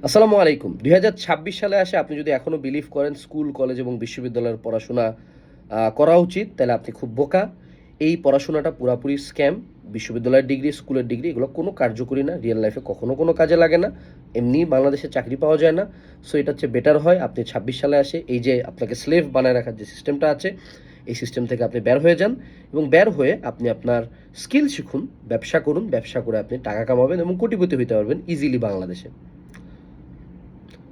আসসালামু আলাইকুম। ২০২৬ সালে আসে আপনি যদি এখনো বিলিভ করেন স্কুল, কলেজ এবং বিশ্ববিদ্যালয়ের পড়াশোনা করা উচিত, তাহলে আপনি খুব বোকা। এই পড়াশোনাটা পুরাপুরি স্ক্যাম। বিশ্ববিদ্যালয়ের ডিগ্রি, স্কুলের ডিগ্রি এগুলো কোনো কার্যকরী না। রিয়াল লাইফে কখনো কোনো কাজে লাগে না। এমনি বাংলাদেশে চাকরি পাওয়া যায় না। সো এটা হচ্ছে বেটার হয় আপনি ২৬ সালে আসে এই যে আপনাকে স্লেভ বানায় রাখার যে সিস্টেমটা আছে, এই সিস্টেম থেকে আপনি বের হয়ে যান এবং বের হয়ে আপনি আপনার স্কিল শিখুন, ব্যবসা করুন। ব্যবসা করে আপনি টাকা কামাবেন এবং কোটিপতি হইতে পারবেন ইজিলি বাংলাদেশে।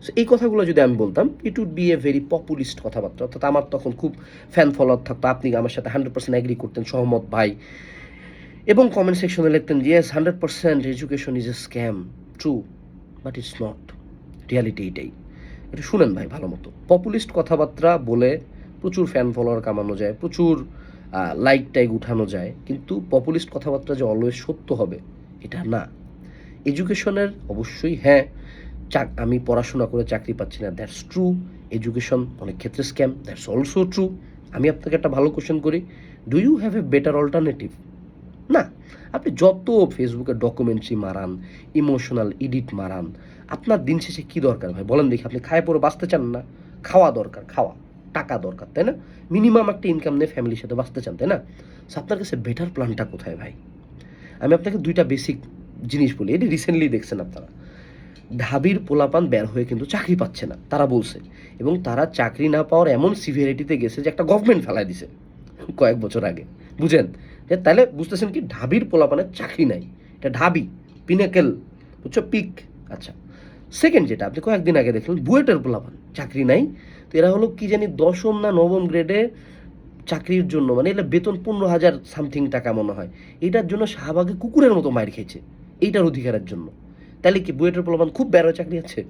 সো এই কথাগুলো যদি আমি বলতাম, it would be a very populist কথাবার্তা, অর্থাৎ আমার তখন খুব ফ্যান ফলোয়ার থাকতো, আপনি আমার সাথে 100% এগ্রি করতেন, সহমত ভাই, এবং কমেন্ট সেকশনে লিখতেন yes 100% education is a scam. True, but it's not. Reality এটাই। এটা শুনেন ভাই ভালো মতো। পপুলিস্ট কথাবার্তা বলে প্রচুর ফ্যান ফলোয়ার কামানো যায়, প্রচুর লাইক টাইক উঠানো যায়, কিন্তু পপুলিস্ট কথাবার্তা যে অলওয়েজ সত্য হবে এটা না। এডুকেশনের অবশ্যই হ্যাঁ, আমি পড়াশোনা করে চাকরি পাচ্ছি না, দ্যাটস ট্রু। এডুকেশন অনেক ক্ষেত্রে স্ক্যাম, দ্যাটস অলসো ট্রু। আমি আপনাকে একটা ভালো কোশ্চেন করি, do you have a better alternative? না। আপনি যত ফেসবুকে ডকুমেন্টারি মারান, ইমোশনাল এডিট মারান, আপনার দিন শেষে কী দরকার ভাই বলেন দেখি? আপনি খায় পরে বাঁচতে চান না? খাওয়া দরকার, খাওয়া, টাকা দরকার, তাই না? মিনিমাম একটা ইনকাম নিয়ে ফ্যামিলির সাথে বাঁচতে চান, তাই না? সো আপনার কাছে বেটার প্ল্যানটা কোথায় ভাই? আমি আপনাকে দুইটা বেসিক জিনিস বলি, এটি রিসেন্টলি দেখছেন আপনারা। ঢাবির পোলাপান বের হয়ে কিন্তু চাকরি পাচ্ছে না, তারা বলছে, এবং তারা চাকরি না পাওয়ার এমন সিভিয়ারিটিতে গেছে যে একটা গভর্নমেন্ট ফেলায় দিছে কয়েক বছর আগে। বুঝেন? যে তাহলে বুঝতেছেন কি, ঢাবির পোলাপানের চাকরি নাই। এটা ঢাবি, পিনাকেল, বুঝছো, পিক। আচ্ছা, সেকেন্ড যেটা আপনি কয়েকদিন আগে দেখলেন, বুয়েটের পোলাপান চাকরি নাই। তো এরা হলো কি জানি দশম না নবম গ্রেডে চাকরির জন্য, মানে এটা বেতন 15,000 সামথিং টাকা মনে হয়, এটার জন্য শাহবাগে কুকুরের মতো মার খেয়েছে এইটার অধিকারের জন্য। তাহলে কি বুয়েটের প্রলোভন খুব বেরো চাকরি আছে?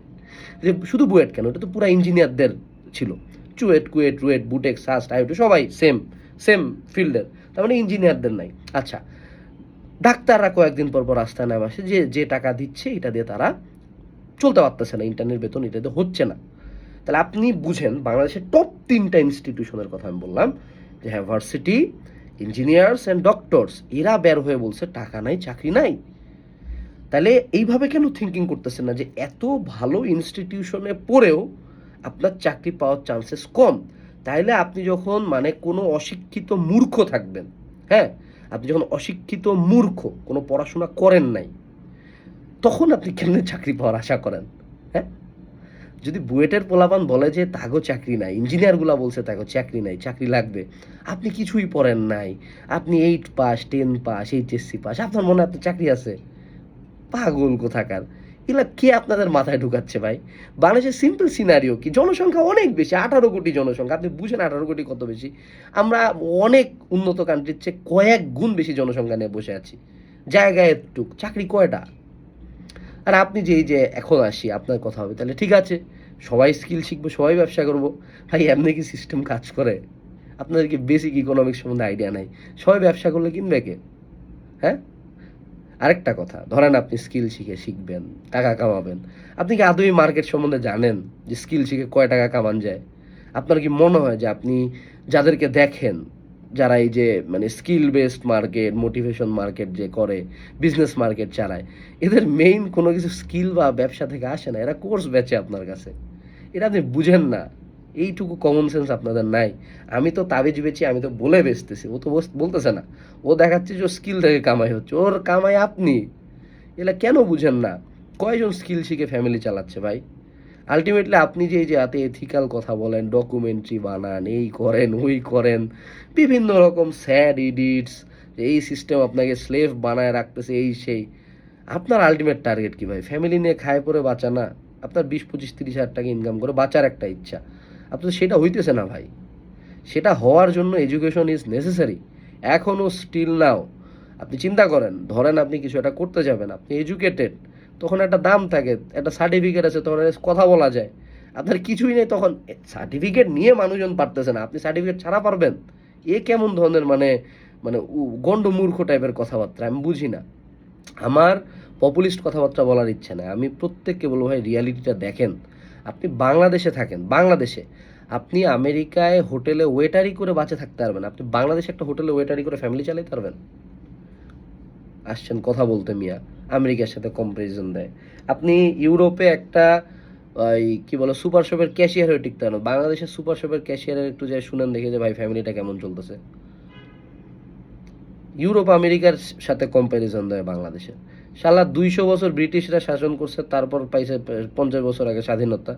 যে শুধু বুয়েট কেন, এটা তো পুরো ইঞ্জিনিয়ারদের ছিল। CUET, KUET, RUET, boutique, SUST, IoT সবাই সেম সেম ফিল্ডের, তার মানে ইঞ্জিনিয়ারদের নাই। আচ্ছা, ডাক্তাররা কয়েকদিন পর পর রাস্তায় নামে আসে, যে যে টাকা দিচ্ছে এটা দিয়ে তারা চলতে পারতেছে না, ইন্টারনেট বেতন এটা দিয়ে হচ্ছে না। তাহলে আপনি বুঝেন বাংলাদেশের টপ 3টা ইনস্টিটিউশনের কথা আমি বললাম, যে হ্যাঁ, ভার্সিটি, ইঞ্জিনিয়ার্স অ্যান্ড ডক্টরস, এরা বের হয়ে বলছে টাকা নাই, চাকরি নাই। তাহলে এইভাবে কেন থিঙ্কিং করতেছেন না যে এত ভালো ইনস্টিটিউশনে পড়েও আপনার চাকরি পাওয়ার চান্সেস কম? তাইলে আপনি যখন মানে কোনো অশিক্ষিত মূর্খ থাকবেন, হ্যাঁ, আপনি যখন অশিক্ষিত মূর্খ, কোনো পড়াশোনা করেন নাই, তখন আপনি কেমনে চাকরি পাওয়ার আশা করেন? হ্যাঁ, যদি বুয়েটের পোলাপান বলে যে তাগো চাকরি নাই, ইঞ্জিনিয়ারগুলা বলছে তাগো চাকরি নাই, চাকরি লাগবে, আপনি কিছুই পড়েন নাই, আপনি 8 পাস, 10 পাস, এইচএসসি পাস, আপনার মনে আপনার চাকরি আছে? পাগল কোথাকার! এগুলা কে আপনাদের মাথায় ঢুকাচ্ছে ভাই? বাংলাদেশের সিম্পল সিনারিও কি, জনসংখ্যা অনেক বেশি, 18 কোটি জনসংখ্যা। আপনি বুঝেন 18 কোটি কত বেশি? আমরা অনেক উন্নত কান্ট্রির চেয়ে কয়েক গুণ বেশি জনসংখ্যা নিয়ে বসে আছি। জায়গায় এতটুক, চাকরি কয়টা? আর আপনি যে এই যে এখন আসি আপনার কথা হবে, তাহলে ঠিক আছে, সবাই স্কিল শিখবো, সবাই ব্যবসা করবো। ভাই এমনি কি সিস্টেম কাজ করে? আপনাদের কি বেসিক ইকোনমিক্স সম্বন্ধে আইডিয়া নাই? সবাই ব্যবসা করলে কিনবে কে? হ্যাঁ? আরেকটা কথা, ধরেন আপনি স্কিল শিখবেন, টাকা কামাবেন। আপনি কি আদৌ মার্কেট সম্বন্ধে জানেন যে স্কিল শিখে কয় টাকা কামান যায়? আপনার কি মনে হয় যে আপনি যাদেরকে দেখেন, যারা এই যে মানে skill based market, motivation market যে করে, বিজনেস মার্কেট চালায়, এদের মেইন কোনো কিছু স্কিল বা ব্যবসা থেকে আসে না, এরা কোর্স বেচে আপনার কাছে। এটা আপনি বুঝেন না, এইটুকু কমন সেন্স আপনাদের নাই। আমি তো তাবিজ বেচি, আমি তো বলে বেচতেছি, ও তো বলতেছে না। ও দেখাচ্ছে যে স্কিল থেকে কামাই হচ্ছে, ওর কামাই আপনি। এগুলা কেন বুঝেন না? কয়জন স্কিল শিখে ফ্যামিলি চালাচ্ছে ভাই? আলটিমেটলি আপনি যে এই যে এত এথিক্যাল কথা বলেন, ডকুমেন্টারি বানান, এই করেন, ওই করেন, বিভিন্ন রকম স্যাড এডিটস, এই সিস্টেম আপনাকে স্লেভ বানায় রাখতেছে, এই সেই, আপনার আলটিমেট টার্গেট কি ভাই? ফ্যামিলি নিয়ে খায় পরে বাঁচা না? আপনার 20, 25, 30 হাজার টাকা ইনকাম করে বাঁচার একটা ইচ্ছা, আপনার সেটা হইতেছে না ভাই। সেটা হওয়ার জন্য এডুকেশন ইজ নেসেসারি, এখনও স্টিল নাও। আপনি চিন্তা করেন, ধরেন আপনি কিছু একটা করতে যাবেন, আপনি এডুকেটেড, তখন একটা দাম থাকে, একটা সার্টিফিকেট আছে, তখন কথা বলা যায়। আপনার কিছুই নেই, তখন সার্টিফিকেট নিয়ে মানুষজন পারতেছে না, আপনি সার্টিফিকেট ছাড়া পারবেন? এ কেমন ধরনের মানে মানে গণ্ড মূর্খ টাইপের কথাবার্তা, আমি বুঝি না। আমার পপুলিস্ট কথাবার্তা বলার ইচ্ছা নেই, আমি প্রত্যেককে বলবো ভাই রিয়ালিটিটা দেখেন। আপনি বাংলাদেশে থাকেন, বাংলাদেশে আপনি আমেরিকায় হোটেলে ওয়েটারি করে বাঁচে থাকতে পারবেন, আপনি বাংলাদেশে একটা হোটেলে ওয়েটারি করে ফ্যামিলি চালাতে পারবেন? আসছেন কথা বলতে মিয়া, আমেরিকার সাথে কম্পারিজন দেয়। আপনি ইউরোপে একটা ওই কি বলে সুপার শপের ক্যাশিয়ার হয়ে টিকতে পারে না। বাংলাদেশের সুপার শপের ক্যাশিয়ারের একটু যাই শুনেন, দেখে যে ভাই ফ্যামিলিটা কেমন চলতেছে। ইউরোপ আমেরিকার সাথে কম্প্যারিজন দেয় বাংলাদেশের। শালা 200 বছর ব্রিটিশরা শাসন করছে, তারপর পাইছে 50 বছর আগে স্বাধীনতা।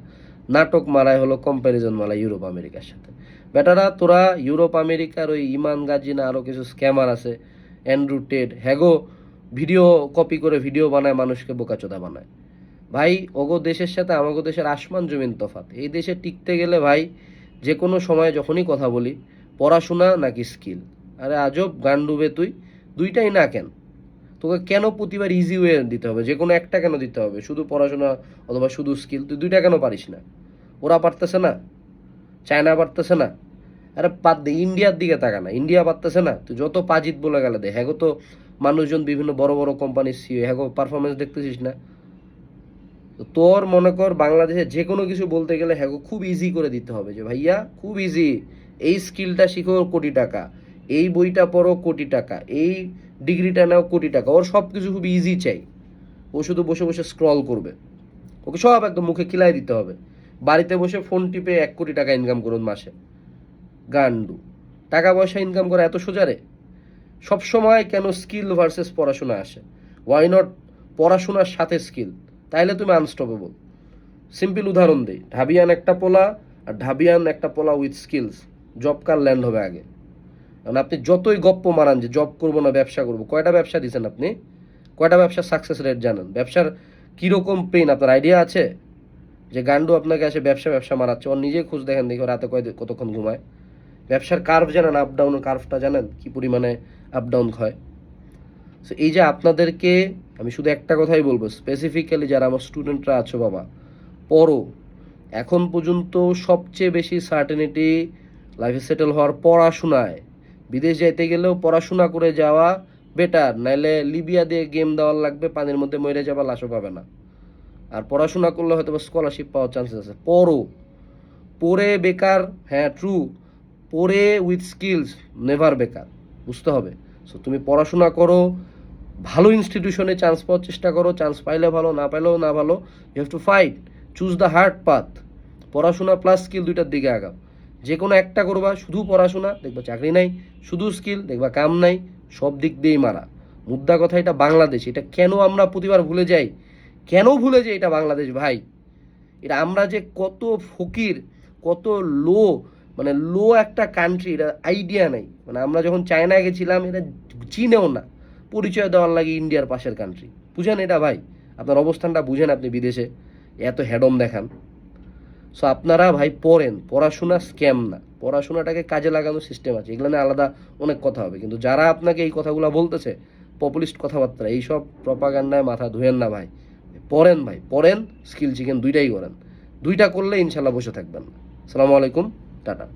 নাটক মারায় হলো কম্প্যারিজন মারা ইউরোপ আমেরিকার সাথে। বেটারা তোরা ইউরোপ আমেরিকার ওই ইমান গাজী না আরও কিছু স্ক্যামার আছে, অ্যান্ড্রু টেড, হ্যাগো ভিডিও কপি করে ভিডিও বানায়, মানুষকে বোকাচোদা বানায়। ভাই ওগো দেশের সাথে আমাগো দেশের আসমান জমিন তফাৎ। এই দেশে টিকতে গেলে ভাই যে কোনো সময় যখনই কথা বলি, পড়াশোনা নাকি স্কিল। আরে আজব গান্ডুবে তুই, দুইটাই না কেন? তোকে কেন প্রতিবার ইজি ওয়ে দিতে হবে? যে কোনো একটা কেন দিতে হবে? শুধু পড়াশোনা অথবা শুধু স্কিল, তুই দুইটা কেন পারিস না? ওরা পারতেছে না? চায়না পারতেছে না? আরে বাদ দে, ইন্ডিয়ার দিকে তাকা না, ইন্ডিয়া পারতেছে না? তুই যত পাজিত বলে গেলে দে, হ্যাগো তো মানুষজন বিভিন্ন বড় বড় কোম্পানির সিও, হ্যাগো পারফরমেন্স দেখতেছিস না? তো তোর মনে কর বাংলাদেশে যে কোনো কিছু বলতে গেলে হ্যাঁ খুব ইজি করে দিতে হবে, যে ভাইয়া খুব ইজি, এই স্কিলটা শিখো কোটি টাকা, এই বইটা পড়ো কোটি টাকা, এই ডিগ্রিটা নাও কোটি টাকা। ওর সব কিছু খুব ইজি চাই, ও শুধু বসে বসে স্ক্রল করবে, ওকে সব একদম মুখে কিলাই দিতে হবে। বাড়িতে বসে ফোন টিপে 1 কোটি টাকা ইনকাম করুন মাসে। গান্ডু, টাকা পয়সা ইনকাম করা এত সোজা রে? সবসময় কেন স্কিল ভার্সেস পড়াশোনা আসে? ওয়াই নট পড়াশোনার সাথে স্কিল? তাইলে তুমি আনস্টপেবল। সিম্পল উদাহরণ দিই, ঢাবিয়ান একটা পোলা আর ঢাবিয়ান একটা পোলা with skills, job car land হবে আগে? কারণ আপনি যতই গপ্প মারান যে জব করবো না ব্যবসা করবো, কয়টা ব্যবসা দিচ্ছেন আপনি? কয়টা ব্যবসার সাকসেস রেট জানেন? ব্যবসার কীরকম পেন আপনার আইডিয়া আছে? যে গান্ডু আপনাকে এসে ব্যবসা ব্যবসা মারাচ্ছে, ওর নিজে খোঁজ দেখেন, দেখো রাতে কতক্ষণ ঘুমায়। ব্যবসার কার্ভ জানেন? আপ ডাউন কার্ভটা জানেন কী পরিমাণে আপ ডাউন হয়? সো এই যে আপনাদেরকে আমি শুধু একটা কথাই বলবো, স্পেসিফিক্যালি যারা আমার স্টুডেন্টরা আছো বাবা, পড়ো। এখন পর্যন্ত সবচেয়ে বেশি সার্টেনিটি লাইফে সেটেল হওয়ার পড়াশোনায়। বিদেশ যাইতে গেলেও পড়াশোনা করে যাওয়া বেটার, নাইলে লিবিয়া দিয়ে গেম দেওয়ার লাগবে, পানির মধ্যে মরে যাবা, লাশও পাবে না। আর পড়াশোনা করলে হয়তো স্কলারশিপ পাওয়ার চান্সেস আছে। পড়ো, পড়ে বেকার, হ্যাঁ ট্রু, পড়ে উইথ স্কিলস নেভার বেকার, বুঝতে হবে। সো তুমি পড়াশোনা করো, ভালো ইনস্টিটিউশনে চান্স পাওয়ার চেষ্টা করো, চান্স পাইলে ভালো, না পাইলেও না ভালো, you have to fight, choose the hard path. পড়াশোনা প্লাস স্কিল দুইটার দিকে আগাও। যে কোনো একটা করবা, শুধু পড়াশোনা দেখবা চাকরি নাই, শুধু স্কিল দেখবা কাম নাই, সব দিক দিয়েই মারা। মুদ্রা কথা, এটা বাংলাদেশ। এটা কেন আমরা প্রতিবার ভুলে যাই? কেন ভুলে যাই এটা বাংলাদেশ ভাই? এটা আমরা যে কত ফকির, কত লো, মানে লো একটা কান্ট্রি, এটা আইডিয়া নাই। মানে আমরা যখন চায়নায় গেছিলাম, এটা চিনেও না, পরিচয় দেওয়ার লাগে ইন্ডিয়ার পাশের কান্ট্রি। বুঝেন এটা ভাই? আপনার অবস্থানটা বুঝেন, আপনি বিদেশে এত হেডম দেখান। সো আপনারা ভাই পড়েন, পড়াশোনা স্ক্যাম না, পড়াশোনাটাকে কাজে লাগানোর সিস্টেম আছে, এগুলো নিয়ে আলাদা অনেক কথা হবে। কিন্তু যারা আপনাকে এই কথাগুলো বলতেছে, পপুলিস্ট কথাবার্তা, এইসব প্রপাগান্ডায় মাথা ধুয়েন না ভাই। পড়েন ভাই, পড়েন, স্কিল শিখেন, দুইটাই করেন। দুইটা করলে ইনশাল্লাহ বসে থাকবেন না। আসসালামু আলাইকুম, টাটা।